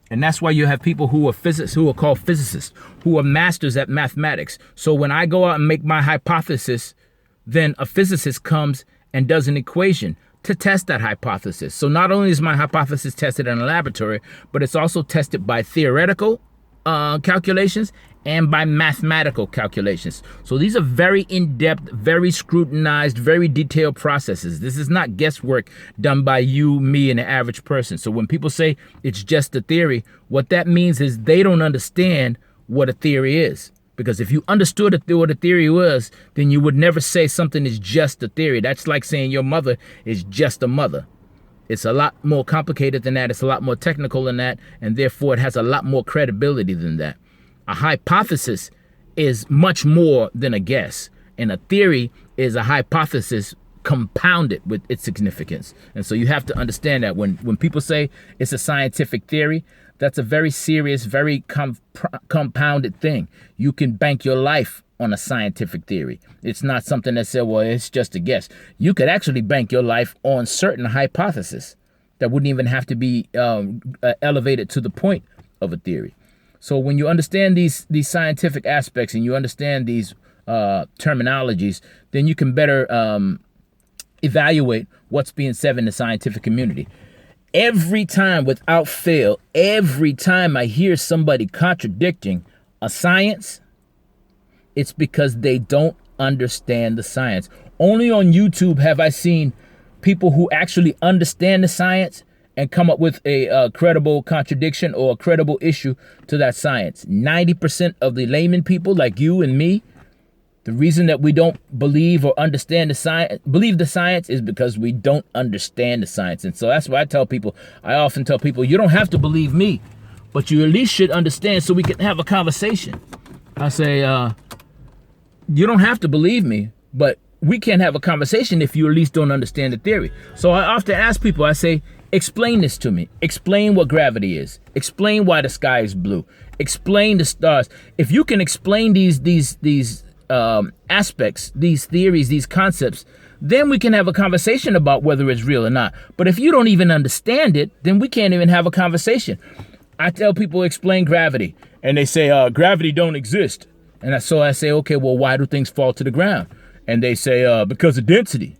And that's why you have people who are physicists, who are called physicists, who are masters at mathematics. So when I go out and make my hypothesis, then a physicist comes and does an equation to test that hypothesis. So not only is my hypothesis tested in a laboratory, but it's also tested by theoretical calculations and by mathematical calculations. So these are very in-depth, very scrutinized, very detailed processes. This is not guesswork done by you, me, and the average person. So when people say it's just a theory, what that means is they don't understand what a theory is. Because if you understood what a theory was, then you would never say something is just a theory. That's like saying your mother is just a mother. It's a lot more complicated than that. It's a lot more technical than that. And therefore, it has a lot more credibility than that. A hypothesis is much more than a guess. And a theory is a hypothesis compounded with its significance. And so you have to understand that when people say it's a scientific theory, that's a very serious, very compounded thing. You can bank your life on a scientific theory. It's not something that said, well, it's just a guess. You could actually bank your life on certain hypotheses that wouldn't even have to be elevated to the point of a theory. So when you understand these scientific aspects and you understand these terminologies, then you can better evaluate what's being said in the scientific community. Every time, without fail, every time I hear somebody contradicting a science, it's because they don't understand the science. Only on YouTube have I seen people who actually understand the science and come up with a credible contradiction or a credible issue to that science. 90% of the layman people like you and me, the reason that we don't believe or understand the science is because we don't understand the science. And so that's why I often tell people, you don't have to believe me, but you at least should understand so we can have a conversation. I say, you don't have to believe me, but we can't have a conversation if you at least don't understand the theory. So I often ask people, I say, explain this to me. Explain what gravity is. Explain why the sky is blue. Explain the stars. If you can explain these aspects, these theories, these concepts, then we can have a conversation about whether it's real or not. But if you don't even understand it, then we can't even have a conversation. I tell people, explain gravity, and they say, gravity don't exist. And so I say, okay, well, why do things fall to the ground? And they say, because of density.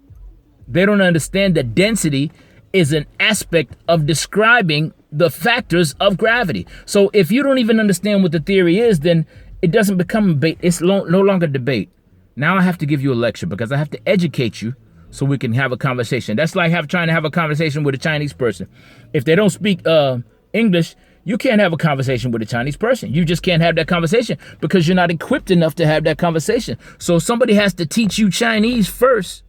They don't understand that density is an aspect of describing the factors of gravity. So if you don't even understand what the theory is, then it doesn't become debate. It's no longer debate. Now I have to give you a lecture because I have to educate you so we can have a conversation. That's like trying to have a conversation with a Chinese person. If they don't speak English, you can't have a conversation with a Chinese person. You just can't have that conversation because you're not equipped enough to have that conversation. So somebody has to teach you Chinese first,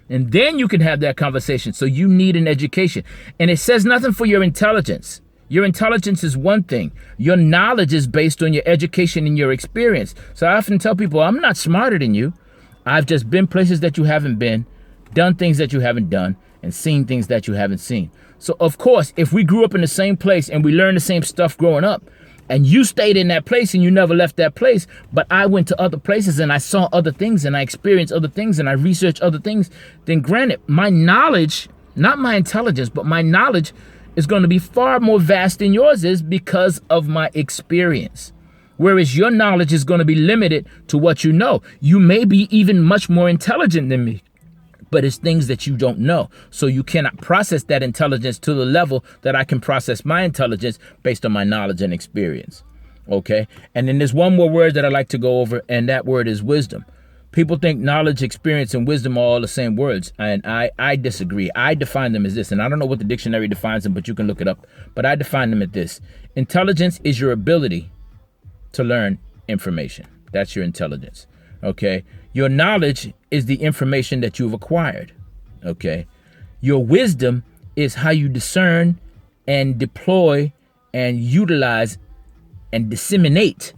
and then you can have that conversation. So you need an education. And it says nothing for your intelligence. Your intelligence is one thing. Your knowledge is based on your education and your experience. So I often tell people, I'm not smarter than you. I've just been places that you haven't been, done things that you haven't done, and seen things that you haven't seen. So of course, if we grew up in the same place and we learned the same stuff growing up, and you stayed in that place and you never left that place, but I went to other places and I saw other things and I experienced other things and I researched other things, then granted, my knowledge, not my intelligence, but my knowledge is going to be far more vast than yours is because of my experience. Whereas your knowledge is going to be limited to what you know. You may be even much more intelligent than me, but it's things that you don't know. So you cannot process that intelligence to the level that I can process my intelligence based on my knowledge and experience. Okay? And then there's one more word that I like to go over, and that word is wisdom. People think knowledge, experience, and wisdom are all the same words, and I disagree. I define them as this, and I don't know what the dictionary defines them, but you can look it up. But I define them as this. Intelligence is your ability to learn information. That's your intelligence. Okay? Your knowledge is the information that you've acquired. Okay? Your wisdom is how you discern and deploy and utilize and disseminate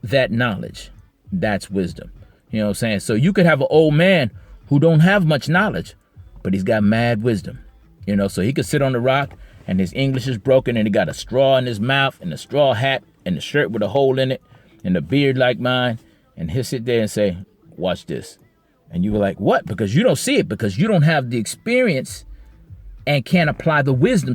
that knowledge. That's wisdom. You know what I'm saying? So you could have an old man who don't have much knowledge, but he's got mad wisdom. You know, so he could sit on the rock and his English is broken and he got a straw in his mouth and a straw hat and a shirt with a hole in it and a beard like mine. And he'll sit there and say, watch this. And you were like, what? Because you don't see it, because you don't have the experience and can't apply the wisdom